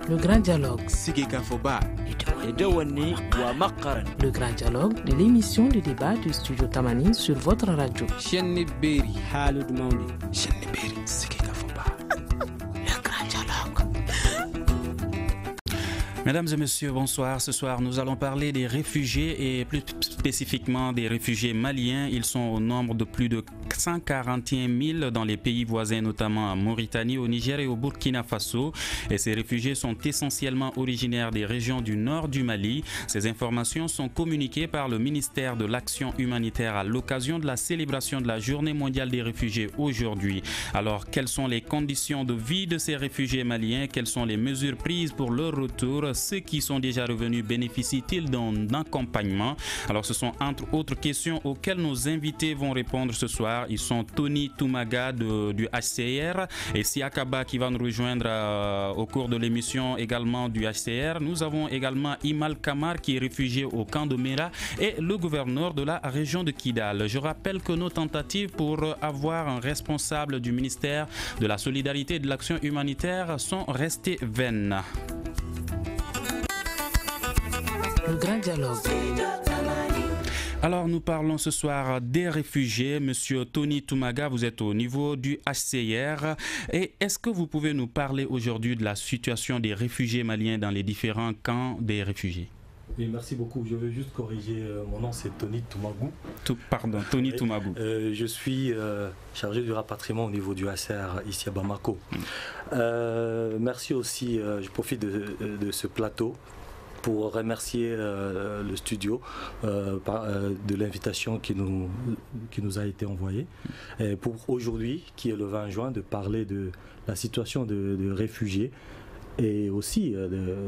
Le grand dialogue. Le grand dialogue de l'émission de débat du studio Tamani sur votre radio. Le grand dialogue. Mesdames et messieurs, bonsoir. Ce soir, nous allons parler des réfugiés et plus spécifiquement des réfugiés maliens. Ils sont au nombre de plus de 141 000 dans les pays voisins, notamment en Mauritanie, au Niger et au Burkina Faso. Et ces réfugiés sont essentiellement originaires des régions du nord du Mali. Ces informations sont communiquées par le ministère de l'Action humanitaire à l'occasion de la célébration de la Journée mondiale des réfugiés aujourd'hui. Alors, quelles sont les conditions de vie de ces réfugiés maliens? Quelles sont les mesures prises pour leur retour? Ceux qui sont déjà revenus bénéficient-ils d'un accompagnement? Alors, ce sont entre autres questions auxquelles nos invités vont répondre ce soir. Ils sont Tony Toumaga du HCR et Siakaba qui va nous rejoindre au cours de l'émission également du HCR. Nous avons également Imal Kamar qui est réfugié au camp de Mera et le gouverneur de la région de Kidal. Je rappelle que nos tentatives pour avoir un responsable du ministère de la Solidarité et de l'Action humanitaire sont restées vaines. Le grand dialogue. Alors nous parlons ce soir des réfugiés. Monsieur Tony Toumaga, vous êtes au niveau du HCR. Et est-ce que vous pouvez nous parler aujourd'hui de la situation des réfugiés maliens dans les différents camps des réfugiés? Oui, merci beaucoup. Je veux juste corriger mon nom, c'est Tony Toumagou. Pardon, Tony Toumagou. Je suis chargé du rapatriement au niveau du HCR ici à Bamako. Merci aussi, je profite de ce plateau pour remercier le studio de l'invitation qui nous a été envoyée. Et pour aujourd'hui, qui est le 20 juin, de parler de la situation de réfugiés. Et aussi,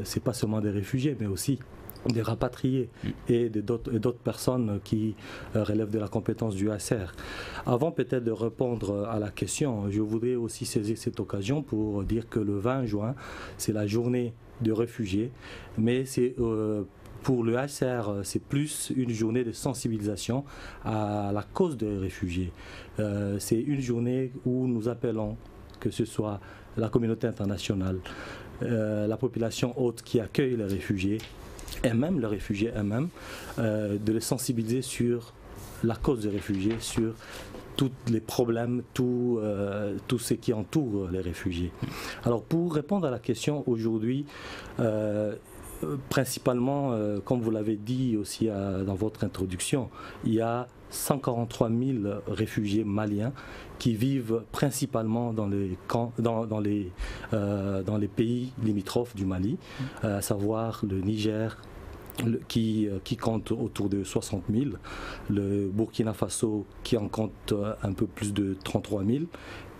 c'est pas seulement des réfugiés, mais aussi des rapatriés et d'autres personnes qui relèvent de la compétence du HCR. Avant peut-être de répondre à la question, je voudrais aussi saisir cette occasion pour dire que le 20 juin, c'est la journée de réfugiés, mais c'est pour le HCR, c'est plus une journée de sensibilisation à la cause des réfugiés. C'est une journée où nous appelons, que ce soit la communauté internationale, la population haute qui accueille les réfugiés, et même les réfugiés eux-mêmes, de les sensibiliser sur la cause des réfugiés, sur tous les problèmes, tout ce qui entoure les réfugiés. Alors pour répondre à la question aujourd'hui, principalement, comme vous l'avez dit aussi dans votre introduction, il y a 143 000 réfugiés maliens qui vivent principalement dans les camps, dans les pays limitrophes du Mali, à savoir le Niger, qui compte autour de 60 000, le Burkina Faso qui en compte un peu plus de 33 000,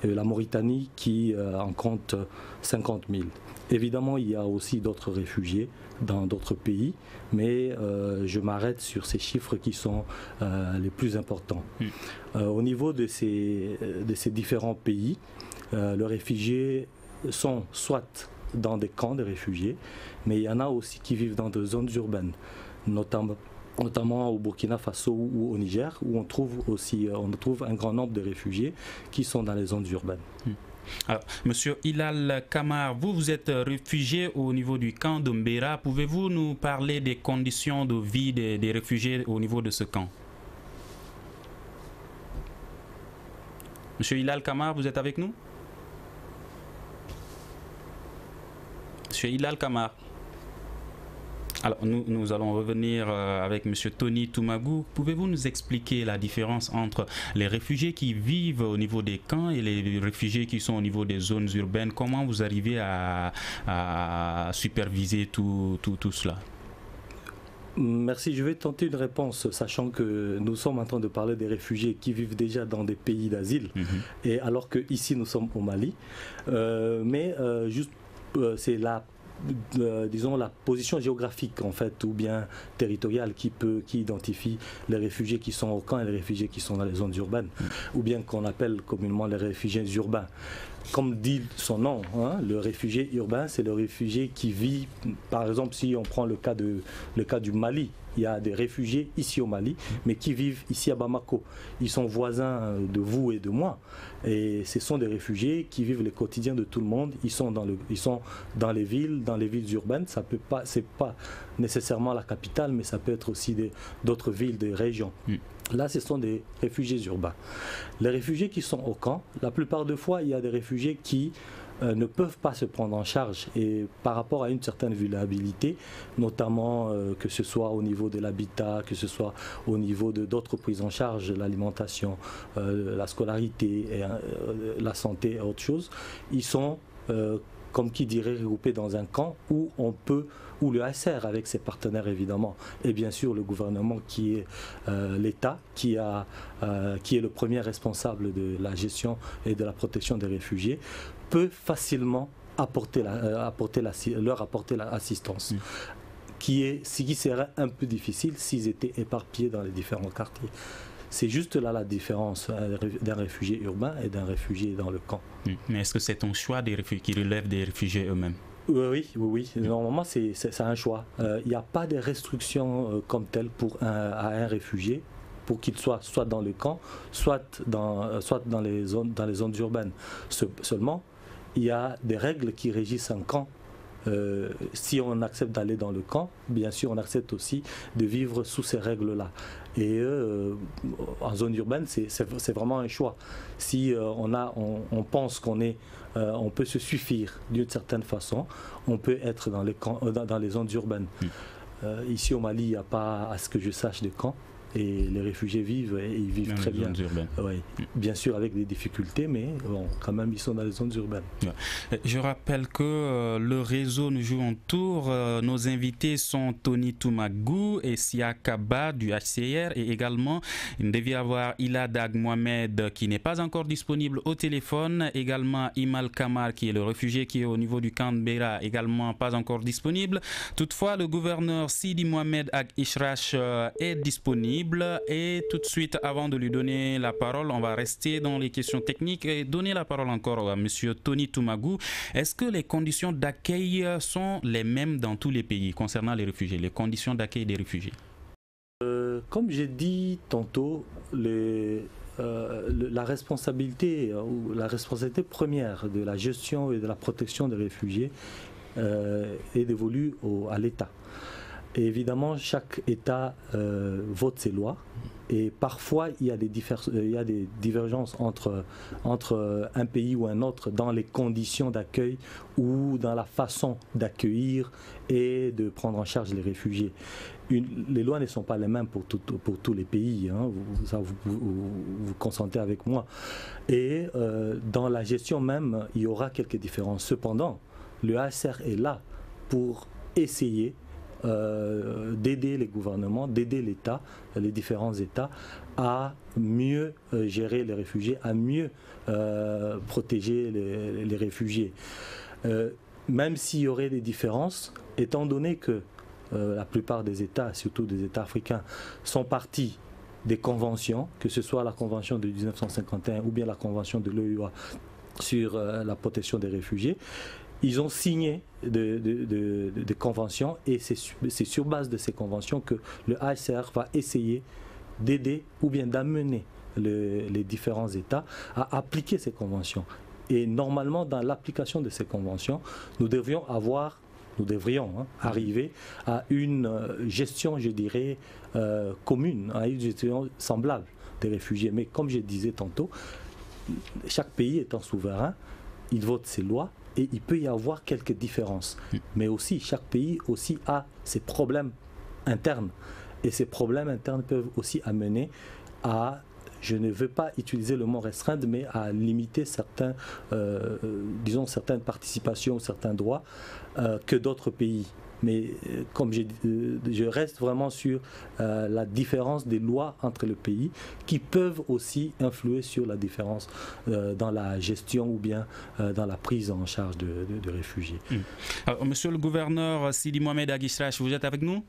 et la Mauritanie qui en compte 50 000. Évidemment, il y a aussi d'autres réfugiés dans d'autres pays, mais je m'arrête sur ces chiffres qui sont les plus importants. Au niveau de ces différents pays, les réfugiés sont soit dans des camps de réfugiés, mais il y en a aussi qui vivent dans des zones urbaines, notamment au Burkina Faso ou au Niger, où on trouve un grand nombre de réfugiés qui sont dans les zones urbaines. Alors, Monsieur Ilal Kamar, vous êtes réfugié au niveau du camp de Mbera. Pouvez-vous nous parler des conditions de vie des réfugiés au niveau de ce camp? Monsieur Ilal Kamar, vous êtes avec nous? Monsieur Ilal Kamar. Alors, nous allons revenir avec Monsieur Tony Toumagou. Pouvez-vous nous expliquer la différence entre les réfugiés qui vivent au niveau des camps et les réfugiés qui sont au niveau des zones urbaines? Comment vous arrivez à superviser tout cela? Merci, je vais tenter une réponse, sachant que nous sommes en train de parler des réfugiés qui vivent déjà dans des pays d'asile, et alors qu'ici nous sommes au Mali. C'est disons la position géographique en fait, ou bien territoriale qui identifie les réfugiés qui sont au camp et les réfugiés qui sont dans les zones urbaines, ou bien qu'on appelle communément les réfugiés urbains. Comme dit son nom, le réfugié urbain, c'est le réfugié qui vit, par exemple, si on prend le cas du Mali, il y a des réfugiés ici au Mali, mais qui vivent ici à Bamako. Ils sont voisins de vous et de moi. Et ce sont des réfugiés qui vivent le quotidien de tout le monde. Ils sont dans les villes urbaines. C'est pas nécessairement la capitale, mais ça peut être aussi d'autres villes, des régions. Là, ce sont des réfugiés urbains. Les réfugiés qui sont au camp, la plupart des fois, il y a des réfugiés qui ne peuvent pas se prendre en charge, et par rapport à une certaine vulnérabilité, notamment que ce soit au niveau de l'habitat, que ce soit au niveau d'autres prises en charge, l'alimentation, la scolarité, la santé et autre chose, ils sont, comme qui dirait, regroupés dans un camp où le HCR avec ses partenaires évidemment, et bien sûr le gouvernement qui est l'État, qui est le premier responsable de la gestion et de la protection des réfugiés, peut facilement leur apporter l'assistance, qui serait un peu difficile s'ils étaient éparpillés dans les différents quartiers. C'est juste là la différence d'un réfugié urbain et d'un réfugié dans le camp. Mais est-ce que c'est un choix des réfugiés qui relève des réfugiés eux-mêmes? Oui. Normalement, c'est un choix. Il n'y a pas de restrictions comme telles à un réfugié pour qu'il soit dans le camp, soit dans les zones urbaines. Seulement, il y a des règles qui régissent un camp. Si on accepte d'aller dans le camp, bien sûr, on accepte aussi de vivre sous ces règles-là. Et en zone urbaine, c'est vraiment un choix. Si on pense on peut se suffire d'une certaine façon, on peut être dans les zones urbaines. Ici au Mali, il n'y a pas, à ce que je sache, de camp. Et les réfugiés vivent, et ils vivent très bien. Oui. Bien sûr avec des difficultés, mais bon, quand même ils sont dans les zones urbaines. Je rappelle que le réseau nous joue un tour. Nos invités sont Tony Toumagou et Sia Kaba du HCR, et également il devait y avoir Iladag Mohamed qui n'est pas encore disponible au téléphone, également Imal Kamar qui est le réfugié qui est au niveau du camp de Beira, également pas encore disponible. Toutefois, le gouverneur Sidi Mohamed Ag Ishrash est disponible. Et tout de suite, avant de lui donner la parole, on va rester dans les questions techniques et donner la parole encore à M. Tony Toumagou. Est-ce que les conditions d'accueil sont les mêmes dans tous les pays concernant les réfugiés, les conditions d'accueil des réfugiés? Comme j'ai dit tantôt, la responsabilité première de la gestion et de la protection des réfugiés est dévolue à l'État. Et évidemment, chaque État vote ses lois, et parfois il y a des divergences entre un pays ou un autre dans les conditions d'accueil ou dans la façon d'accueillir et de prendre en charge les réfugiés. Les lois ne sont pas les mêmes pour tous les pays, hein, vous consentez avec moi. Et dans la gestion même, il y aura quelques différences. Cependant, le HCR est là pour essayer d'aider les gouvernements, d'aider l'État, les différents États à mieux gérer les réfugiés, à mieux protéger les réfugiés. Même s'il y aurait des différences, étant donné que la plupart des États, surtout des États africains, sont partis des conventions, que ce soit la convention de 1951 ou bien la convention de l'OUA sur la protection des réfugiés, ils ont signé des conventions, et c'est sur base de ces conventions que le HCR va essayer d'aider ou bien d'amener les différents États à appliquer ces conventions. Et normalement, dans l'application de ces conventions, nous devrions arriver à une gestion, je dirais, commune, à une gestion semblable des réfugiés. Mais comme je disais tantôt, chaque pays étant souverain, il vote ses lois, et il peut y avoir quelques différences. Mais aussi, chaque pays aussi a ses problèmes internes. Et ces problèmes internes peuvent aussi amener à, je ne veux pas utiliser le mot restreindre, mais à limiter certaines participations, certains droits que d'autres pays. Mais comme je reste vraiment sur la différence des lois entre les pays, qui peuvent aussi influer sur la différence dans la gestion ou bien dans la prise en charge de réfugiés. Alors, monsieur le gouverneur Sidi Mohamed Ag Ishrash, vous êtes avec nous?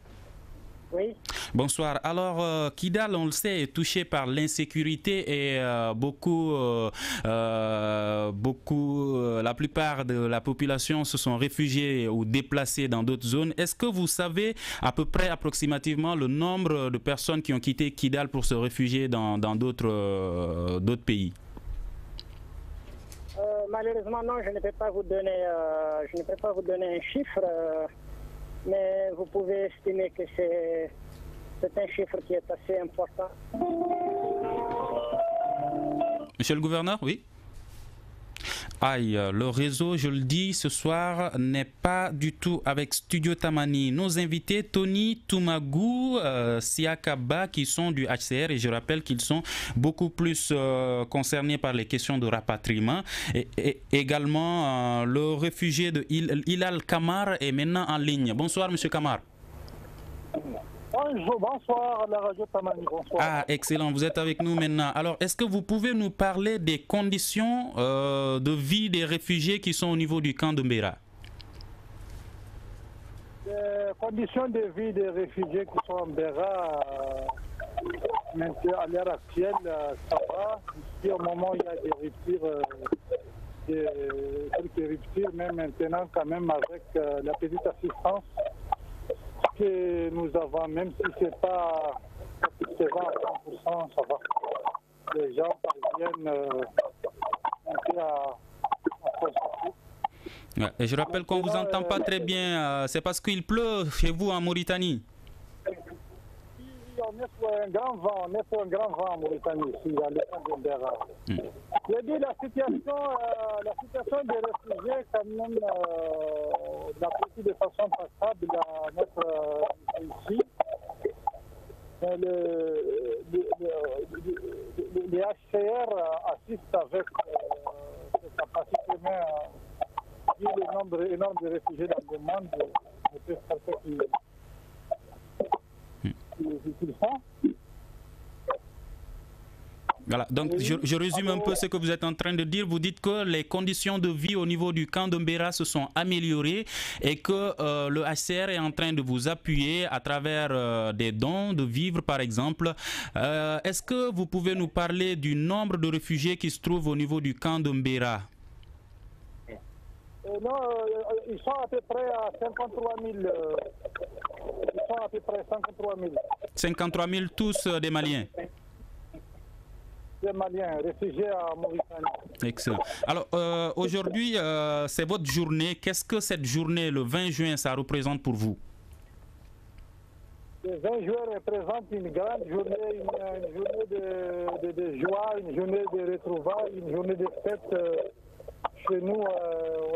Oui. Bonsoir. Alors, Kidal, on le sait, est touché par l'insécurité et la plupart de la population se sont réfugiés ou déplacés dans d'autres zones. Est-ce que vous savez à peu près approximativement le nombre de personnes qui ont quitté Kidal pour se réfugier dans d'autres pays? Malheureusement, non, je ne peux pas vous donner un chiffre, mais vous pouvez estimer que c'est un chiffre qui est assez important. Monsieur le gouverneur, oui. Aïe, le réseau, je le dis, ce soir n'est pas du tout avec Studio Tamani. Nos invités, Tony Toumagou, Siakaba, qui sont du HCR, et je rappelle qu'ils sont beaucoup plus concernés par les questions de rapatriement. Et également, le réfugié de Hilal Kamar est maintenant en ligne. Bonsoir, Monsieur Kamar. Bonjour, bonsoir à la radio Tamani, bonsoir. Ah, excellent, vous êtes avec nous maintenant. Alors, est-ce que vous pouvez nous parler des conditions de vie des réfugiés qui sont au niveau du camp de Mbera? Les conditions de vie des réfugiés qui sont en Mbera, maintenant, à l'heure actuelle, ça va. Ici, au moment où il y a des ruptures, quelques ruptures, mais maintenant, quand même, avec la petite assistance que nous avons, même si ce n'est pas satisfaisant à 100%, ça va. Les gens parviennent un peu à ouais, et je rappelle qu'on ne vous entend pas très bien. C'est parce qu'il pleut chez vous en Mauritanie. On est pour un grand vent, en Mauritanie, ici, à l'état de Mbera. Je dis la situation des réfugiés, quand même, la politique de façon passable à notre ici. Les HCR assistent avec cette capacité, mais vu le nombre énorme de réfugiés dans le monde, on peut faire ce qu'ils font. Voilà, donc je résume un peu ce que vous êtes en train de dire. Vous dites que les conditions de vie au niveau du camp de Mbera se sont améliorées et que le HCR est en train de vous appuyer à travers des dons de vivres, par exemple. Est-ce que vous pouvez nous parler du nombre de réfugiés qui se trouvent au niveau du camp de Mbera? Non, ils sont à peu près à 53 000. Ils sont à peu près 53 000. 53 000 tous des Maliens? Des Maliens, réfugiés à Mauritanie. Excellent. Alors, aujourd'hui, c'est votre journée. Qu'est-ce que cette journée, le 20 juin, ça représente pour vous? Le 20 juin représente une grande journée, une journée de joie, une journée de retrouvailles, une journée de fête. Chez nous, on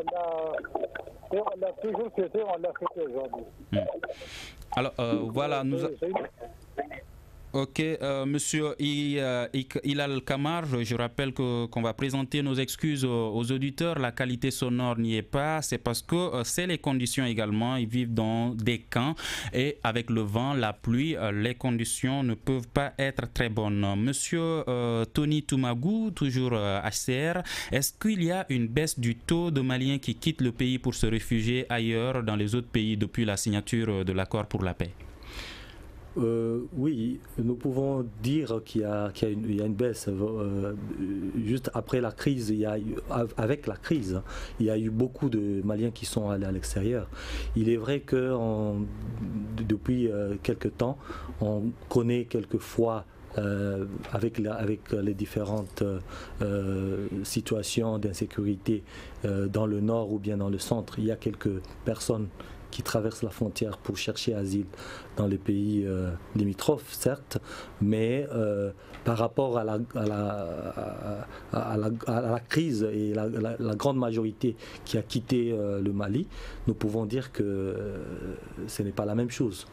l'a toujours fêté, on l'a fêté aujourd'hui. Alors, voilà, nous... Ok, monsieur Hilal Kamar, je rappelle qu'on va présenter nos excuses aux auditeurs. La qualité sonore n'y est pas, c'est parce que c'est les conditions également. Ils vivent dans des camps et avec le vent, la pluie, les conditions ne peuvent pas être très bonnes. Monsieur Tony Toumagou, toujours HCR, est-ce qu'il y a une baisse du taux de Maliens qui quittent le pays pour se réfugier ailleurs dans les autres pays depuis la signature de l'accord pour la paix? Oui, nous pouvons dire qu'il y a une baisse. Juste après la crise, avec la crise, il y a eu beaucoup de Maliens qui sont allés à l'extérieur. Il est vrai que depuis quelque temps, on connaît quelquefois avec les différentes situations d'insécurité dans le nord ou bien dans le centre, il y a quelques personnes qui traversent la frontière pour chercher asile dans les pays limitrophes, certes, mais par rapport à la crise et la grande majorité qui a quitté le Mali, nous pouvons dire que ce n'est pas la même chose.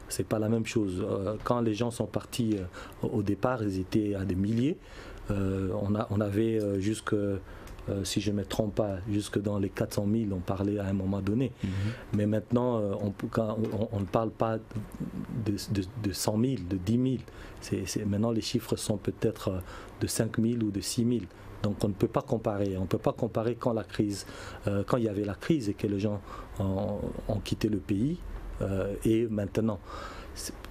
C'est pas la même chose. Quand les gens sont partis au départ, ils étaient à des milliers. On avait jusque... si je ne me trompe pas, jusque dans les 400 000, on parlait à un moment donné. Mais maintenant, on ne parle pas de 100 000, de 10 000. Maintenant, les chiffres sont peut-être de 5 000 ou de 6 000. Donc, on ne peut pas comparer. On ne peut pas comparer quand il y avait la crise et que les gens ont quitté le pays et maintenant.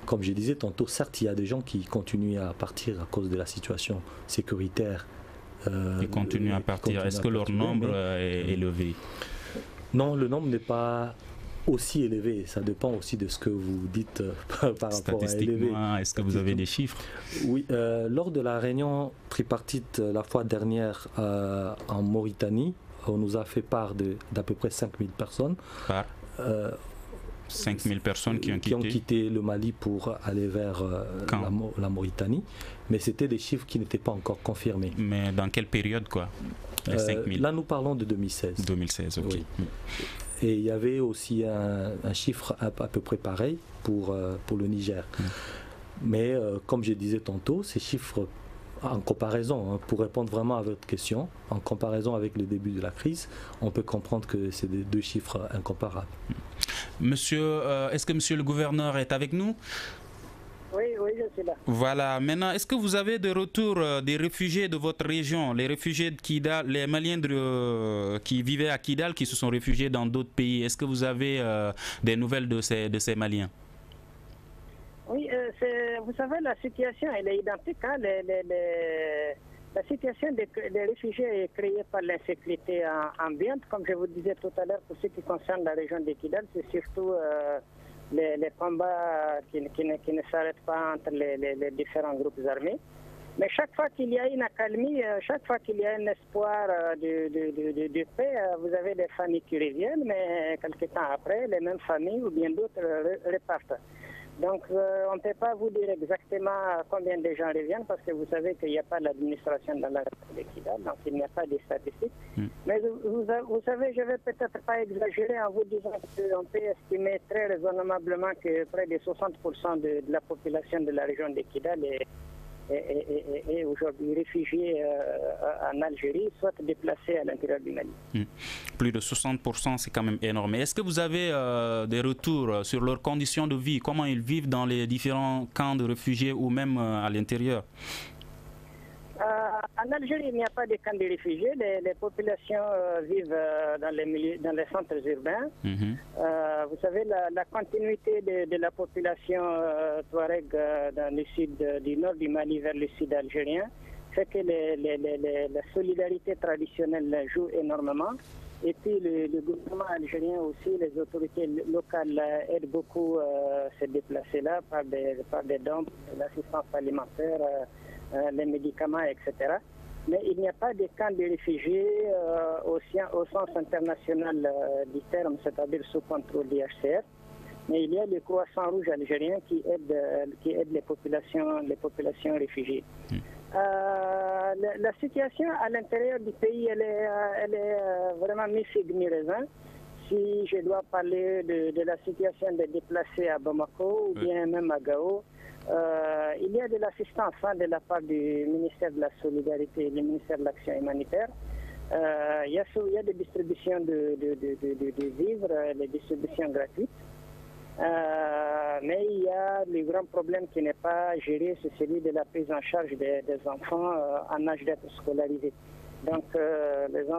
comme je disais tantôt, certes, il y a des gens qui continuent à partir à cause de la situation sécuritaire. Ils continuent à partir. Est-ce que leur nombre est élevé? Non, le nombre n'est pas aussi élevé. Ça dépend aussi de ce que vous dites par rapport à élevé. Est-ce que vous avez des chiffres? Oui, lors de la réunion tripartite la fois dernière en Mauritanie, on nous a fait part d'à peu près 5000 personnes. 5000 personnes qui ont quitté le Mali pour aller vers la Mauritanie, mais c'était des chiffres qui n'étaient pas encore confirmés. Mais dans quelle période, quoi, les 5000? Là, nous parlons de 2016. 2016, ok. Oui. Et il y avait aussi un chiffre à peu près pareil pour le Niger. Mais comme je disais tantôt, ces chiffres, en comparaison, pour répondre vraiment à votre question, en comparaison avec le début de la crise, on peut comprendre que c'est des deux chiffres incomparables. Monsieur, est-ce que monsieur le gouverneur est avec nous? Oui, je suis là. Voilà. Maintenant, est-ce que vous avez de retour des réfugiés de votre région, les réfugiés de Kidal, les Maliens qui vivaient à Kidal, qui se sont réfugiés dans d'autres pays? Est-ce que vous avez des nouvelles de ces Maliens? Oui, vous savez, la situation elle est identique. Hein? La situation des réfugiés est créée par l'insécurité ambiante. Comme je vous disais tout à l'heure, pour ce qui concerne la région de Kidal, c'est surtout les combats qui ne s'arrêtent pas entre les différents groupes armés. Mais chaque fois qu'il y a une accalmie, chaque fois qu'il y a un espoir de paix, vous avez des familles qui reviennent, mais quelques temps après, les mêmes familles ou bien d'autres repartent. Donc, on ne peut pas vous dire exactement combien de gens reviennent parce que vous savez qu'il n'y a pas l'administration dans la République de Kidal, donc il n'y a pas de statistiques. Mais vous savez, je ne vais peut-être pas exagérer en vous disant qu'on peut estimer très raisonnablement que près de 60% de la population de la région de Kidal est aujourd'hui réfugiée en Algérie, soit déplacée à l'intérieur du Mali. Plus de 60%, c'est quand même énorme. Est-ce que vous avez des retours sur leurs conditions de vie, comment ils vivent dans les différents camps de réfugiés ou même à l'intérieur? En Algérie, il n'y a pas de camps de réfugiés. Les populations vivent dans les centres urbains. Vous savez, la continuité de la population touareg dans le sud du nord du Mali vers le sud algérien fait que la solidarité traditionnelle joue énormément. Et puis le gouvernement algérien aussi, les autorités locales aident beaucoup ces déplacés-là par des dons, l'assistance alimentaire, les médicaments, etc. Mais il n'y a pas de camp de réfugiés au sens international du terme, c'est-à-dire sous contrôle du HCR. Mais il y a le Croissant Rouge algérien qui aide les populations réfugiées. La situation à l'intérieur du pays, elle est vraiment mi-figue, mi-raisin. Si je dois parler de la situation des déplacés à Bamako ou bien même à Gao, il y a de l'assistance de la part du ministère de la Solidarité et du ministère de l'Action humanitaire. Il y a des distributions de vivres, des distributions gratuites. Mais il y a le grand problème qui n'est pas géré, c'est celui de la prise en charge des enfants en âge d'être scolarisés. Donc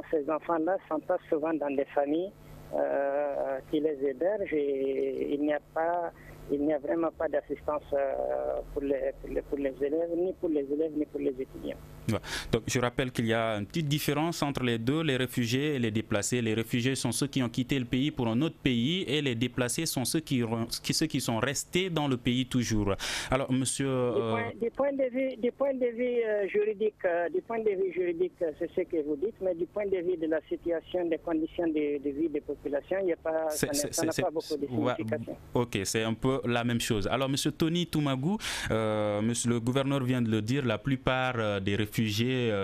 ces enfants-là s'entassent souvent dans des familles qui les hébergent et il n'y a vraiment pas d'assistance pour les élèves, ni pour les élèves, ni pour les étudiants. Donc je rappelle qu'il y a une petite différence entre les deux, les réfugiés et les déplacés. Les réfugiés sont ceux qui ont quitté le pays pour un autre pays et les déplacés sont ceux qui sont restés dans le pays toujours. Alors monsieur... Du point de vue juridique, c'est ce que vous dites, mais du point de vue de la situation, des conditions de vie des populations, il n'y a pas, ça n'a pas beaucoup de signification. Ok, c'est un peu la même chose. Alors monsieur Tony Toumagou, monsieur le gouverneur vient de le dire, la plupart des réfugiés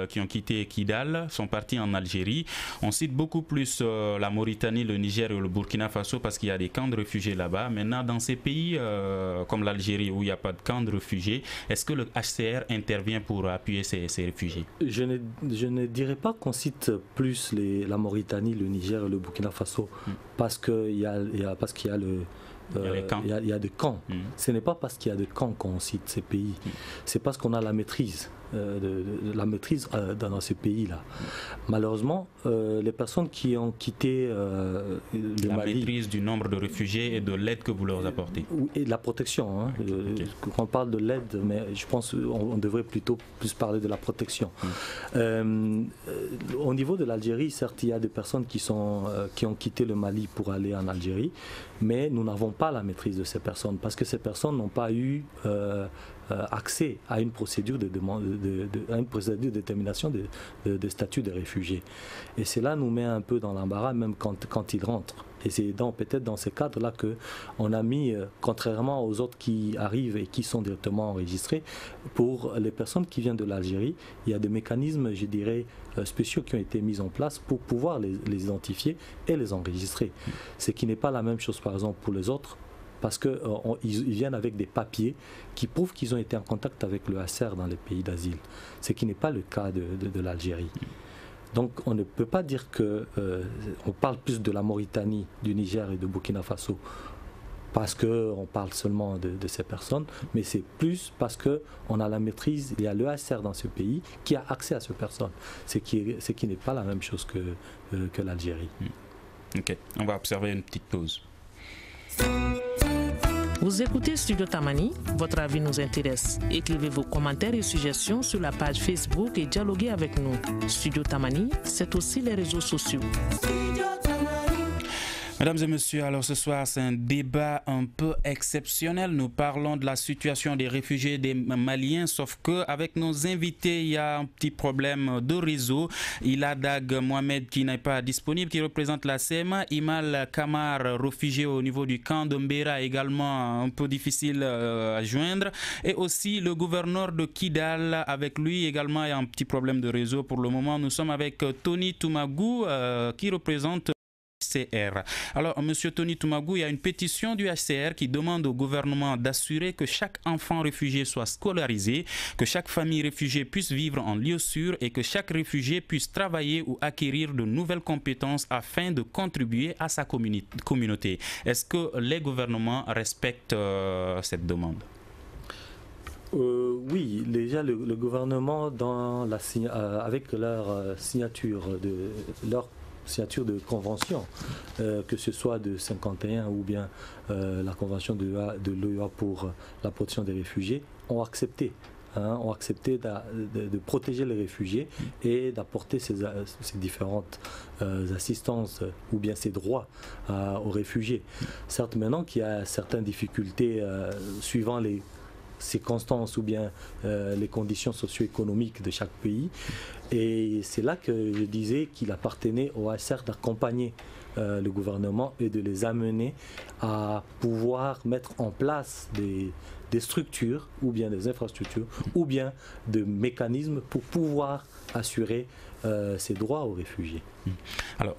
qui ont quitté Kidal sont partis en Algérie. On cite beaucoup plus la Mauritanie, le Niger et le Burkina Faso parce qu'il y a des camps de réfugiés là-bas. Maintenant, dans ces pays comme l'Algérie où il n'y a pas de camp de réfugiés, est-ce que le HCR intervient pour appuyer ces réfugiés? Je ne dirais pas qu'on cite plus la Mauritanie, le Niger et le Burkina Faso parce qu'il y a des camps. Ce n'est pas parce qu'il y a des camps qu'on cite ces pays, c'est parce qu'on a la maîtrise la maîtrise dans ces pays-là. Malheureusement, les personnes qui ont quitté le la Mali... maîtrise du nombre de réfugiés et de l'aide que vous leur apportez. Et de la protection. Hein. Okay. Quand on parle de l'aide, mais je pense qu'on devrait plutôt plus parler de la protection. Au niveau de l'Algérie, certes, il y a des personnes qui ont quitté le Mali pour aller en Algérie, mais nous n'avons pas la maîtrise de ces personnes parce que ces personnes n'ont pas eu accès à une procédure de détermination de statut de réfugié. Et cela nous met un peu dans l'embarras même quand ils rentrent. Et c'est peut-être dans ces cadres-là qu'on a mis, contrairement aux autres qui arrivent et qui sont directement enregistrés, pour les personnes qui viennent de l'Algérie, il y a des mécanismes, je dirais, spéciaux qui ont été mis en place pour pouvoir les identifier et les enregistrer. Ce qui n'est pas la même chose, par exemple, pour les autres, parce qu'ils viennent avec des papiers qui prouvent qu'ils ont été en contact avec le HCR dans les pays d'asile, ce qui n'est pas le cas de l'Algérie. Donc on ne peut pas dire on parle plus de la Mauritanie, du Niger et de Burkina Faso parce qu'on parle seulement de ces personnes, mais c'est plus parce qu'on a la maîtrise, il y a le HCR dans ce pays qui a accès à ces personnes, ce qui n'est pas la même chose que l'Algérie. Ok, on va observer une petite pause. Vous écoutez Studio Tamani, votre avis nous intéresse. Écrivez vos commentaires et suggestions sur la page Facebook et dialoguez avec nous. Studio Tamani, c'est aussi les réseaux sociaux. Mesdames et messieurs, alors ce soir c'est un débat un peu exceptionnel. Nous parlons de la situation des réfugiés des Maliens, sauf qu'avec nos invités, il y a un petit problème de réseau. Il a Dag Mohamed qui n'est pas disponible, qui représente la CMA. Imal Kamar, réfugié au niveau du camp de Mbera, également un peu difficile à joindre. Et aussi le gouverneur de Kidal, avec lui également il y a un petit problème de réseau. Pour le moment, nous sommes avec Tony Toumagou qui représente HCR. Alors, Monsieur Tony Toumagou, il y a une pétition du HCR qui demande au gouvernement d'assurer que chaque enfant réfugié soit scolarisé, que chaque famille réfugiée puisse vivre en lieu sûr et que chaque réfugié puisse travailler ou acquérir de nouvelles compétences afin de contribuer à sa communauté. Est-ce que les gouvernements respectent cette demande? Oui, déjà le gouvernement, avec leur signature de convention, que ce soit de 51 ou bien la convention de l'OEA pour la protection des réfugiés, ont accepté de protéger les réfugiés et d'apporter ces différentes assistances ou bien ces droits aux réfugiés. Certes, maintenant qu'il y a certaines difficultés suivant les circonstances ou bien les conditions socio-économiques de chaque pays. Et c'est là que je disais qu'il appartenait au HCR d'accompagner le gouvernement et de les amener à pouvoir mettre en place des structures ou bien des infrastructures ou bien des mécanismes pour pouvoir assurer ces droits aux réfugiés. Alors,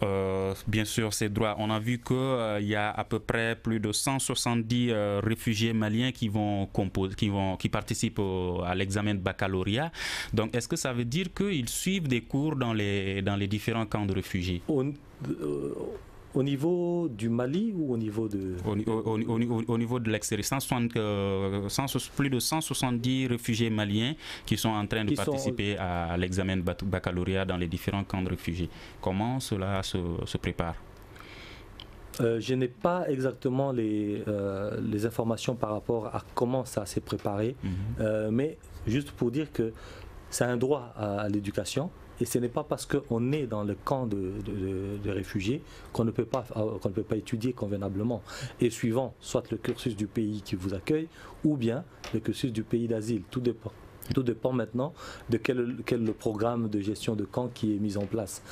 bien sûr, ces droits, on a vu qu'il y a à peu près plus de 170 réfugiés maliens qui participent à l'examen de baccalauréat. Donc, est-ce que ça veut dire qu'ils suivent des cours dans les différents camps de réfugiés? Au niveau du Mali ou au niveau de... Au niveau de l'extérieur, plus de 170 réfugiés maliens qui sont en train de participer à l'examen de baccalauréat dans les différents camps de réfugiés. Comment cela se prépare? Je n'ai pas exactement les informations par rapport à comment ça s'est préparé, mais juste pour dire que c'est un droit à l'éducation. Et ce n'est pas parce qu'on est dans le camp de réfugiés qu'on ne peut pas étudier convenablement. Et suivant soit le cursus du pays qui vous accueille ou bien le cursus du pays d'asile. Tout dépend. Tout dépend maintenant de quel le programme de gestion de camp qui est mis en place.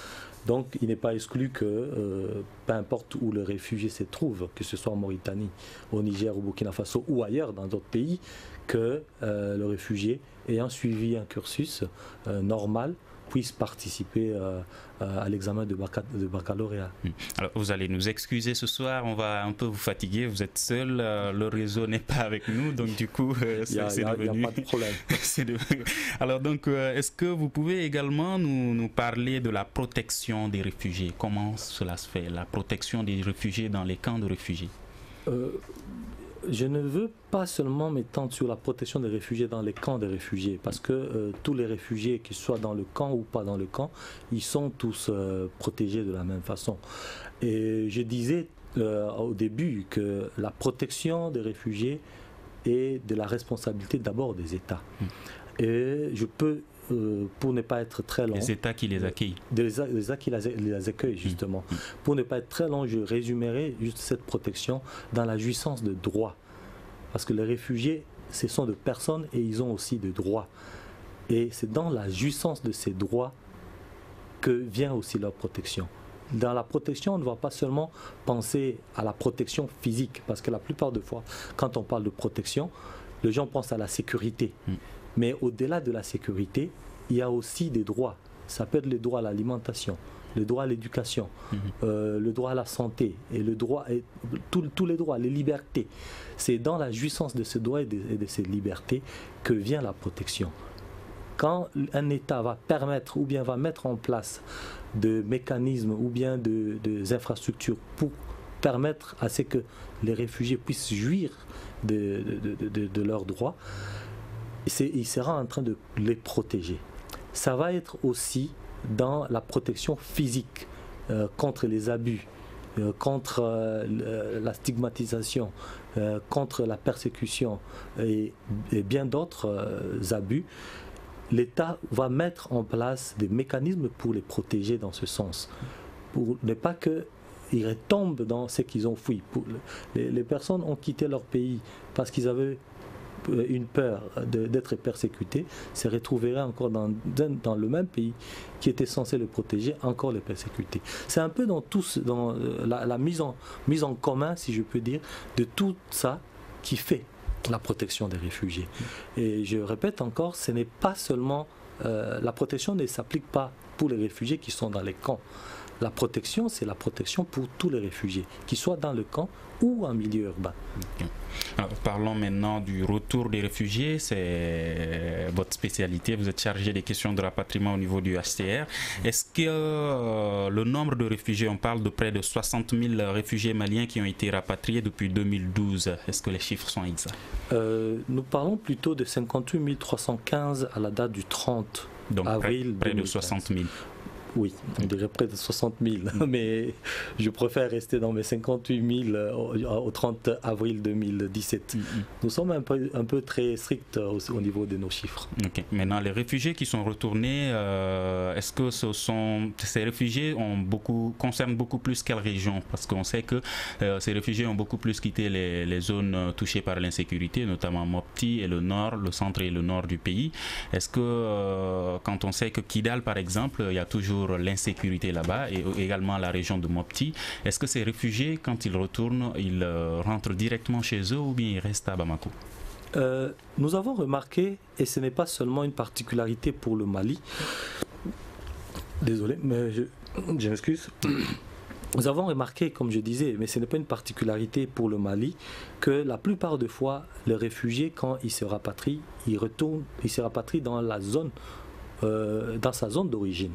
Donc il n'est pas exclu que, peu importe où le réfugié se trouve, que ce soit en Mauritanie, au Niger, au Burkina Faso ou ailleurs dans d'autres pays, que le réfugié ayant suivi un cursus normal puisse participer à l'examen de baccalauréat. Alors, vous allez nous excuser ce soir, on va un peu vous fatiguer, vous êtes seul, le réseau n'est pas avec nous, donc du coup, c'est devenu... Il n'y a pas de problème. Alors, donc, est-ce que vous pouvez également nous parler de la protection des réfugiés? Comment cela se fait, la protection des réfugiés dans les camps de réfugiés? je ne veux pas seulement m'étendre sur la protection des réfugiés dans les camps des réfugiés, parce que tous les réfugiés, qu'ils soient dans le camp ou pas dans le camp, ils sont tous protégés de la même façon. Et je disais au début que la protection des réfugiés est de la responsabilité d'abord des États. Et je peux, pour ne pas être très long... Les États qui les accueillent. Les États qui les accueillent, justement. Pour ne pas être très long, je résumerai juste cette protection dans la jouissance de droits. Parce que les réfugiés, ce sont des personnes et ils ont aussi des droits. Et c'est dans la jouissance de ces droits que vient aussi leur protection. Dans la protection, on ne va pas seulement penser à la protection physique, parce que la plupart des fois, quand on parle de protection, les gens pensent à la sécurité. Mais au-delà de la sécurité, il y a aussi des droits. Ça peut être le droit à l'alimentation, le droit à l'éducation, le droit à la santé, et le droit, et tous les droits, les libertés. C'est dans la jouissance de ces droits et de ces libertés que vient la protection. Quand un État va permettre ou bien va mettre en place de mécanismes ou bien des infrastructures pour permettre à ce que les réfugiés puissent jouir de leurs droits, il sera en train de les protéger. Ça va être aussi dans la protection physique contre les abus, contre la stigmatisation, contre la persécution et bien d'autres abus. L'État va mettre en place des mécanismes pour les protéger dans ce sens, pour ne pas qu'ils retombent dans ce qu'ils ont fui. Les personnes ont quitté leur pays parce qu'ils avaient une peur d'être persécutés, se retrouveraient encore dans le même pays qui était censé les protéger, encore les persécuter. C'est un peu dans la mise en commun, si je peux dire, de tout ça qui fait la protection des réfugiés. Et je répète encore, ce n'est pas seulement la protection ne s'applique pas pour les réfugiés qui sont dans les camps. La protection, c'est la protection pour tous les réfugiés, qu'ils soient dans le camp ou en milieu urbain. Alors, parlons maintenant du retour des réfugiés. C'est votre spécialité. Vous êtes chargé des questions de rapatriement au niveau du HCR. Est-ce que le nombre de réfugiés, on parle de près de 60 000 réfugiés maliens qui ont été rapatriés depuis 2012. Est-ce que les chiffres sont exacts? Nous parlons plutôt de 58 315 à la date du 30 Donc avril. Près de 60 000. Oui, on dirait près de 60 000, mais je préfère rester dans mes 58 000 au 30 avril 2017. Nous sommes un peu très stricts au niveau de nos chiffres. Okay. Maintenant, les réfugiés qui sont retournés, est-ce que ces réfugiés concernent beaucoup plus quelle région? Parce qu'on sait que ces réfugiés ont beaucoup plus quitté les zones touchées par l'insécurité, notamment Mopti et le nord, le centre et le nord du pays. Est-ce que quand on sait que Kidal, par exemple, il y a toujours l'insécurité là-bas et également la région de Mopti, est-ce que ces réfugiés, quand ils retournent, ils rentrent directement chez eux ou bien ils restent à Bamako? Nous avons remarqué, et ce n'est pas seulement une particularité pour le Mali, désolé, mais je m'excuse. Nous avons remarqué, comme je disais, mais ce n'est pas une particularité pour le Mali, que la plupart des fois, les réfugiés, quand ils se rapatrient, ils se rapatrient dans sa zone d'origine.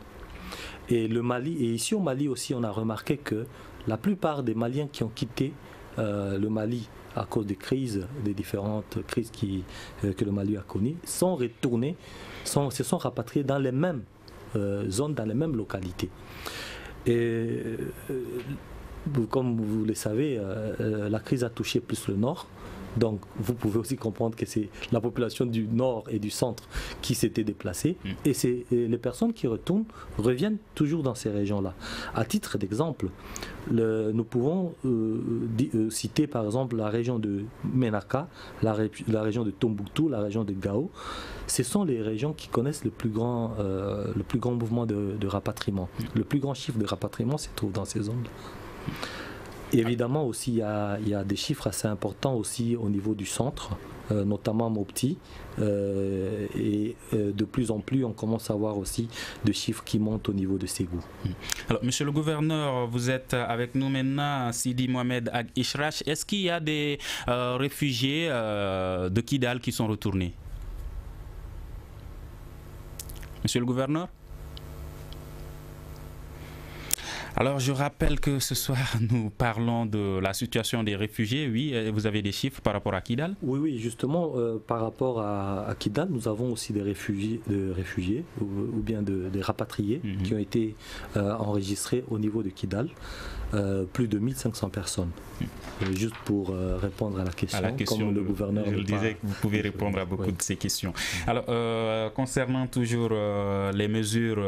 Et le Mali, et ici au Mali aussi, on a remarqué que la plupart des Maliens qui ont quitté le Mali à cause des différentes crises que le Mali a connues, sont retournés, se sont rapatriés dans les mêmes zones, dans les mêmes localités. Et comme vous le savez, la crise a touché plus le nord. Donc vous pouvez aussi comprendre que c'est la population du nord et du centre qui s'était déplacée. Et les personnes qui reviennent toujours dans ces régions-là. À titre d'exemple, nous pouvons citer par exemple la région de Menaka, la région de Tombouctou, la région de Gao. Ce sont les régions qui connaissent le plus grand mouvement de rapatriement. Le plus grand chiffre de rapatriement se trouve dans ces zones-là. Évidemment aussi, il y a des chiffres assez importants aussi au niveau du centre, notamment Mopti, et de plus en plus on commence à voir aussi des chiffres qui montent au niveau de Ségou. Alors, monsieur le gouverneur, vous êtes avec nous maintenant, Sidi Mohamed Ag Ishrach. Est-ce qu'il y a des réfugiés de Kidal qui sont retournés? Monsieur le gouverneur? Alors, je rappelle que ce soir, nous parlons de la situation des réfugiés. Oui, vous avez des chiffres par rapport à Kidal? Oui, justement, par rapport à Kidal, nous avons aussi des réfugiés ou bien des rapatriés qui ont été enregistrés au niveau de Kidal. Plus de 1500 personnes. Juste pour répondre à la question, comme le gouverneur... Je le disais que vous pouvez répondre à beaucoup de ces questions. Alors, concernant toujours les mesures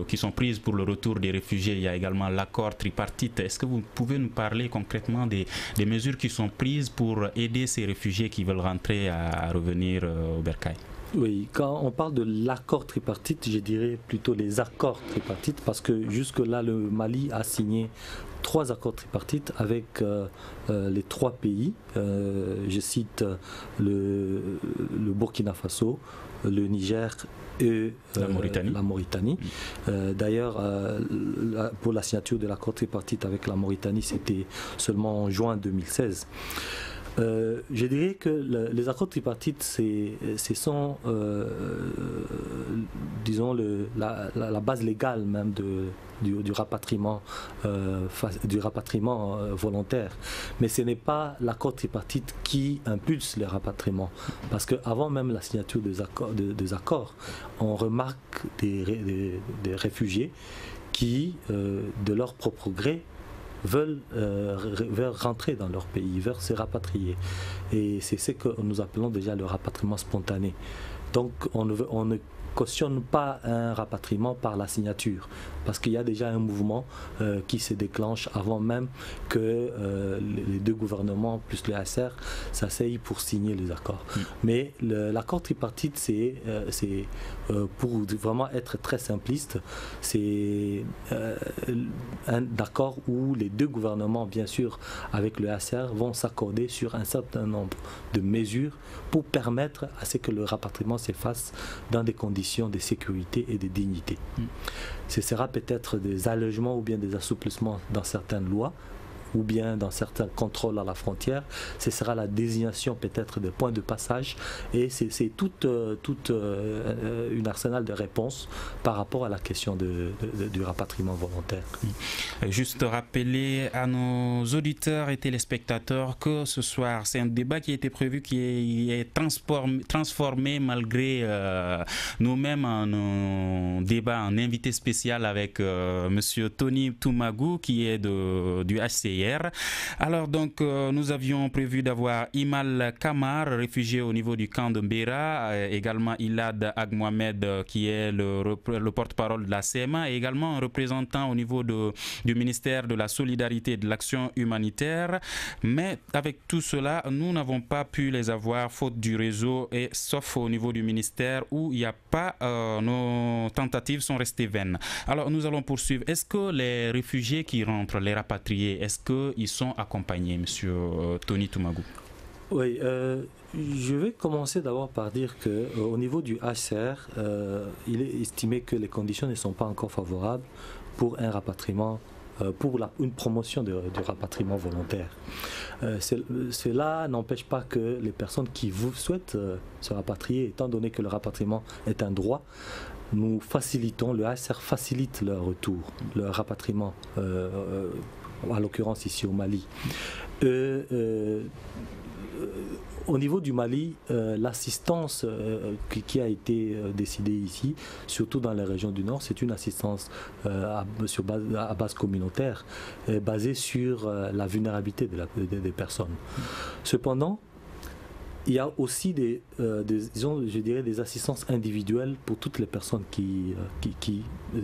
qui sont prises pour le retour des réfugiés, il y a également l'accord tripartite. Est-ce que vous pouvez nous parler concrètement des mesures qui sont prises pour aider ces réfugiés qui veulent rentrer à revenir au Bercail? Oui, quand on parle de l'accord tripartite, je dirais plutôt les accords tripartites, parce que jusque-là, le Mali a signé 3 accords tripartites avec les 3 pays. Je cite le Burkina Faso, le Niger et la Mauritanie. D'ailleurs, pour la signature de l'accord tripartite avec la Mauritanie, c'était seulement en juin 2016. Je dirais que les accords tripartites, ce sont, disons, la base légale même du rapatriement volontaire. Mais ce n'est pas l'accord tripartite qui impulse les rapatriements. Parce qu'avant même la signature des accords, on remarque des réfugiés qui, de leur propre gré, veulent rentrer dans leur pays, veulent se rapatrier. Et c'est ce que nous appelons déjà le rapatriement spontané. Donc on ne cautionne pas un rapatriement par la signature, parce qu'il y a déjà un mouvement qui se déclenche avant même que les 2 gouvernements plus le HCR s'asseyent pour signer les accords. Mais l'accord tripartite, c'est pour vraiment être très simpliste, c'est un accord où les 2 gouvernements, bien sûr, avec le HCR, vont s'accorder sur un certain nombre de mesures pour permettre à ce que le rapatriement se fasse dans des conditions de sécurité et de dignité. Ce sera peut-être des allègements ou bien des assouplissements dans certaines lois, ou bien dans certains contrôles à la frontière. Ce sera la désignation peut-être de points de passage, et c'est toute une arsenal de réponses par rapport à la question du rapatriement volontaire. Juste rappeler à nos auditeurs et téléspectateurs que ce soir, c'est un débat qui a été prévu, qui est transformé malgré nous-mêmes en débat, en invité spécial avec Monsieur Tony Toumagou, qui est du HCR. Alors donc nous avions prévu d'avoir Imal Kamar, réfugié au niveau du camp de Mbera, également Ilad Agmohamed qui est le porte-parole de la CMA, et également un représentant au niveau du ministère de la Solidarité et de l'Action humanitaire. Mais avec tout cela, nous n'avons pas pu les avoir faute du réseau, et sauf au niveau du ministère où il n'y a pas, nos tentatives sont restées vaines. Alors nous allons poursuivre. Est-ce que les réfugiés qui rentrent, les rapatriés, est-ce qu'ils sont accompagnés, Monsieur Tony Toumagou? Oui, je vais commencer d'abord par dire qu'au niveau du HCR, il est estimé que les conditions ne sont pas encore favorables pour un rapatriement, pour une promotion du rapatriement volontaire. Cela n'empêche pas que les personnes qui souhaitent se rapatrier, étant donné que le rapatriement est un droit, nous facilitons, le HCR facilite leur retour, leur rapatriement, à l'occurrence ici au Mali. Au niveau du Mali, l'assistance qui a été décidée ici, surtout dans les régions du Nord, c'est une assistance à base communautaire, basée sur la vulnérabilité des personnes. Cependant, il y a aussi disons, je dirais, des assistances individuelles pour toutes les personnes qui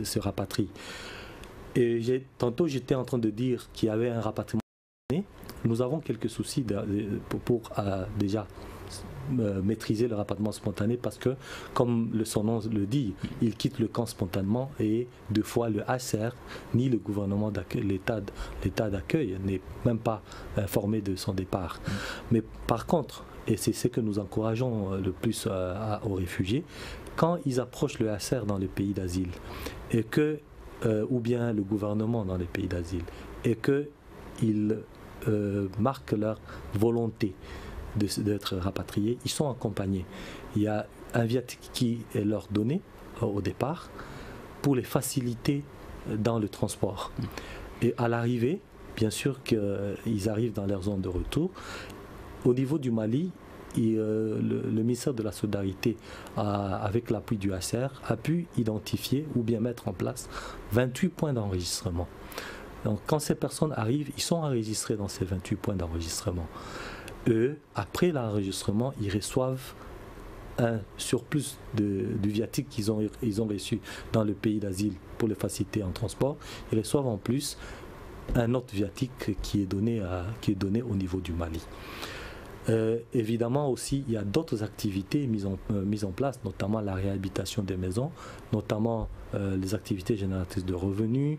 se rapatrient. Et tantôt, j'étais en train de dire qu'il y avait un rapatriement. Nous avons quelques soucis pour déjà maîtriser le rapatriement spontané, parce que, comme son nom le dit, il quitte le camp spontanément, et 2 fois le HCR ni le gouvernement d'accueil, l'État d'accueil n'est même pas informé de son départ. Mais par contre, et c'est ce que nous encourageons le plus aux réfugiés, quand ils approchent le HCR dans les pays d'asile, et que ou bien le gouvernement dans les pays d'asile, et qu'ils marquent leur volonté d'être rapatriés, ils sont accompagnés. Il y a un viatique qui est leur donné au départ pour les faciliter dans le transport. Et à l'arrivée, bien sûr qu'ils arrivent dans leur zone de retour. Au niveau du Mali, le ministère de la Solidarité, avec l'appui du HCR, a pu identifier ou bien mettre en place 28 points d'enregistrement. Donc quand ces personnes arrivent, ils sont enregistrés dans ces 28 points d'enregistrement. Eux, après l'enregistrement, ils reçoivent un surplus du viatique qu'ils ont reçu dans le pays d'asile pour les faciliter en transport. Ils reçoivent en plus un autre viatique qui est donné au niveau du Mali. Évidemment aussi, il y a d'autres activités mises en place, notamment la réhabilitation des maisons, notamment les activités génératrices de revenus.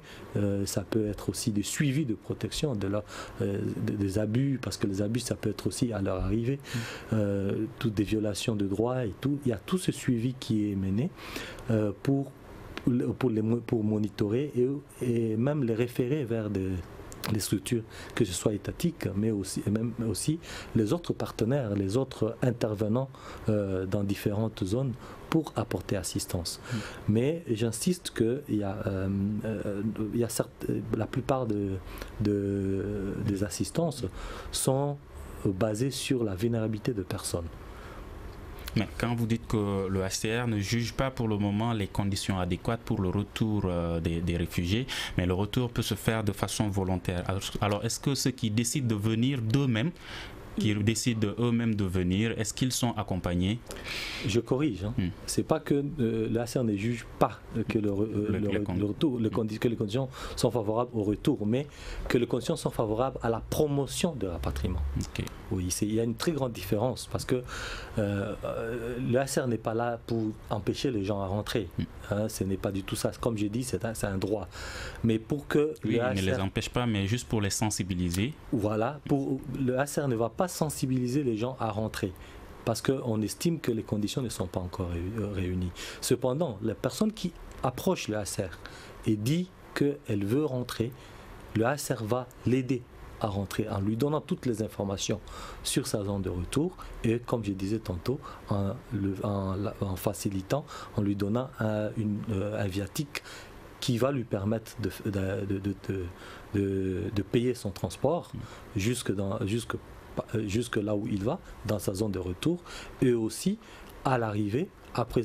Ça peut être aussi des suivis de protection des abus, parce que les abus, ça peut être aussi à leur arrivée, toutes des violations de droits et tout. Il y a tout ce suivi qui est mené pour monitorer et même les référer vers les structures, que ce soit étatiques, mais aussi les autres partenaires, les autres intervenants dans différentes zones pour apporter assistance. Mais j'insiste que la plupart des assistances sont basées sur la vulnérabilité de personnes. Mais quand vous dites que le HCR ne juge pas pour le moment les conditions adéquates pour le retour des réfugiés, mais le retour peut se faire de façon volontaire. Alors est-ce que ceux qui décident de venir d'eux-mêmes, de venir, est-ce qu'ils sont accompagnés? Je corrige. C'est pas que le HCR ne juge pas que le retour, que les conditions sont favorables au retour, mais que les conditions sont favorables à la promotion de rapatriement. Okay. Oui, il y a une très grande différence parce que le HCR n'est pas là pour empêcher les gens à rentrer. Ce n'est pas du tout ça. Comme j'ai dit, c'est un droit. Mais pour que il ne les empêche pas, mais juste pour les sensibiliser. Voilà. Le HCR ne va pas sensibiliser les gens à rentrer parce qu'on estime que les conditions ne sont pas encore réunies. Cependant, la personne qui approche le HCR et dit qu'elle veut rentrer, le HCR va l'aider à rentrer en lui donnant toutes les informations sur sa zone de retour et, comme je disais tantôt, en facilitant, en lui donnant un viatique qui va lui permettre de payer son transport jusque là où il va, dans sa zone de retour, et aussi à l'arrivée, après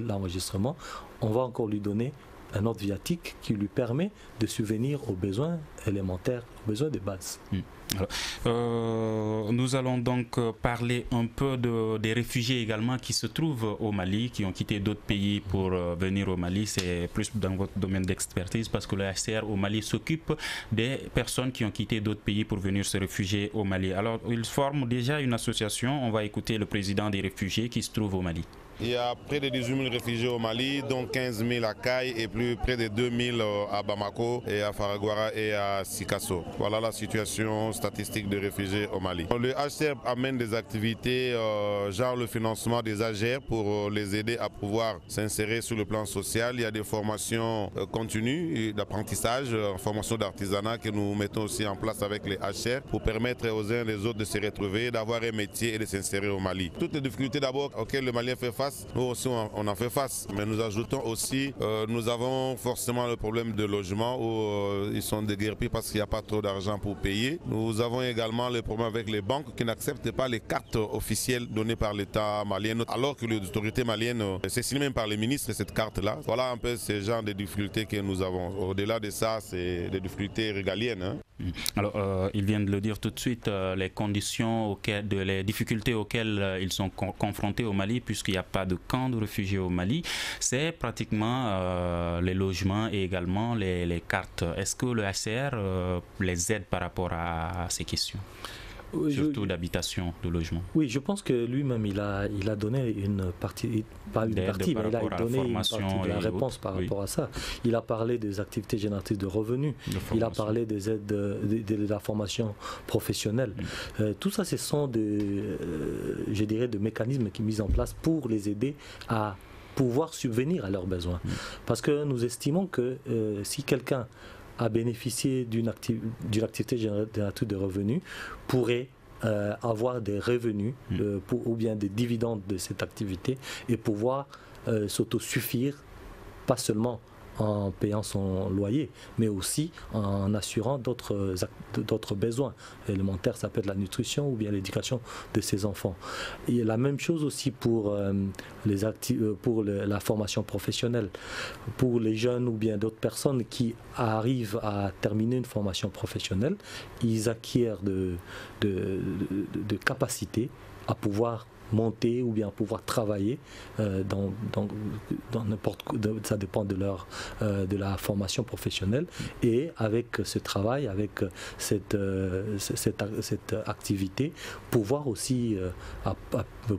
l'enregistrement, on va encore lui donner un autre viatique qui lui permet de subvenir aux besoins élémentaires, aux besoins de base. Alors, nous allons donc parler un peu des réfugiés également qui se trouvent au Mali, qui ont quitté d'autres pays pour venir au Mali. C'est plus dans votre domaine d'expertise parce que le HCR au Mali s'occupe des personnes qui ont quitté d'autres pays pour venir se réfugier au Mali. Alors, ils forment déjà une association. On va écouter le président des réfugiés qui se trouve au Mali. Il y a près de 18 000 réfugiés au Mali, dont 15 000 à Caille et près de 2 000 à Bamako et à Faragouara et à Sikasso. Voilà la situation statistique des réfugiés au Mali. Le HCR amène des activités genre le financement des AGR pour les aider à pouvoir s'insérer sur le plan social. Il y a des formations continues d'apprentissage, formations d'artisanat que nous mettons aussi en place avec les HCR pour permettre aux uns et aux autres de se retrouver, d'avoir un métier et de s'insérer au Mali. Toutes les difficultés d'abord auxquelles le Malien fait face, nous aussi on en fait face, mais nous ajoutons aussi, nous avons forcément le problème de logement où ils sont déguerpis parce qu'il n'y a pas trop d'argent pour payer. Nous avons également le problème avec les banques qui n'acceptent pas les cartes officielles données par l'État malien, alors que les autorités maliennes, c'est signé même par les ministres cette carte-là. Voilà un peu ce genre de difficultés que nous avons. Au-delà de ça, c'est des difficultés régaliennes. Alors, il vient de le dire tout de suite, les conditions, les difficultés auxquelles ils sont confrontés au Mali, puisqu'il n'y a pas de camp de réfugiés au Mali, c'est pratiquement les logements et également les cartes. Est-ce que le HCR les aide par rapport à ces questions ? Surtout d'habitation, de logement. Oui, je pense que lui-même, il a donné une partie, pas une partie, mais il a donné une partie de la réponse par rapport à ça. Il a parlé des activités génératrices de revenus, il a parlé des aides, de la formation professionnelle. Tout ça, ce sont je dirais, des mécanismes qui sont mis en place pour les aider à pouvoir subvenir à leurs besoins. Parce que nous estimons que si quelqu'un à bénéficier d'une activité génératrice de revenus pourrait avoir des revenus ou bien des dividendes de cette activité et pouvoir s'autosuffire, pas seulement en payant son loyer, mais aussi en assurant d'autres besoins élémentaires, ça peut être la nutrition ou bien l'éducation de ses enfants. Et la même chose aussi pour la formation professionnelle. Pour les jeunes ou bien d'autres personnes qui arrivent à terminer une formation professionnelle, ils acquièrent de capacités à pouvoir monter ou bien à pouvoir travailler dans n'importe quoi, ça dépend de la formation professionnelle, et avec ce travail, avec cette activité, pouvoir aussi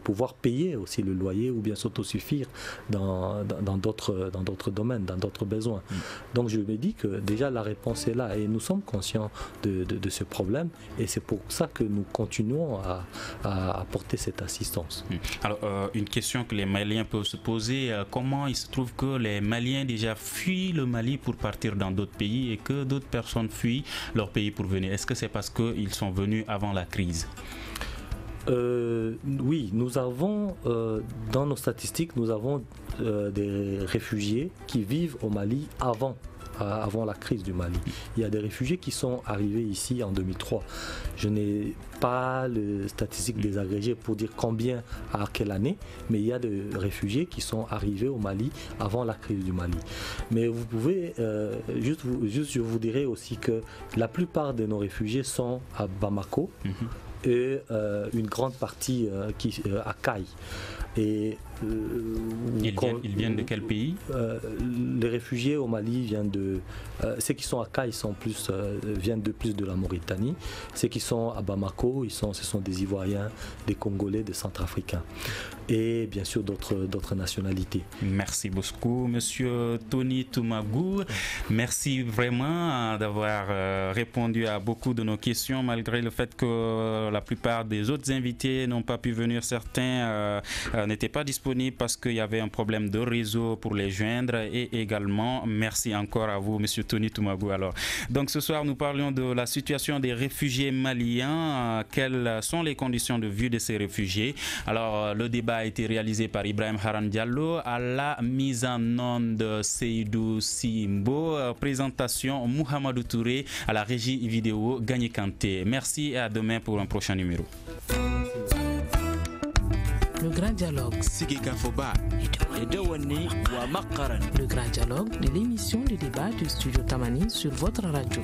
pouvoir payer aussi le loyer ou bien s'autosuffire dans d'autres domaines, dans d'autres besoins. Donc je me dis que déjà la réponse est là et nous sommes conscients de ce problème, et c'est pour ça que nous continuons à apporter cette assistance. Alors, une question que les Maliens peuvent se poser, comment il se trouve que les Maliens déjà fuient le Mali pour partir dans d'autres pays et que d'autres personnes fuient leur pays pour venir? Est-ce que c'est parce qu'ils sont venus avant la crise? Oui, nous avons, dans nos statistiques, nous avons des réfugiés qui vivent au Mali avant la crise du Mali. Il y a des réfugiés qui sont arrivés ici en 2003. Je n'ai pas les statistiques désagrégées pour dire combien, à quelle année, mais il y a des réfugiés qui sont arrivés au Mali avant la crise du Mali. Mais vous pouvez, je vous dirais aussi que la plupart de nos réfugiés sont à Bamako et une grande partie à Caille. Et ils viennent de quel pays? Les réfugiés au Mali viennent ceux qui sont à Caille viennent de plus de la Mauritanie. Ceux qui sont à Bamako, ce sont des Ivoiriens, des Congolais, des Centrafricains et bien sûr d'autres nationalités. Merci beaucoup, Monsieur Tony Toumagou. Merci vraiment d'avoir répondu à beaucoup de nos questions, malgré le fait que la plupart des autres invités n'ont pas pu venir. Certains n'étaient pas disponibles parce qu'il y avait un problème de réseau pour les joindre, et également merci encore à vous, Monsieur Tony Toumagou. Alors, donc ce soir nous parlions de la situation des réfugiés maliens, quelles sont les conditions de vie de ces réfugiés. Alors le débat a été réalisé par Ibrahim Haran Diallo, à la mise en onde Seydou Simbo, présentation Mouhamadou Touré, à la régie vidéo Gagné Kanté. Merci et à demain pour un prochain numéro. Le Grand Dialogue. Le Grand Dialogue de l'émission de débat du Studio Tamani sur votre radio.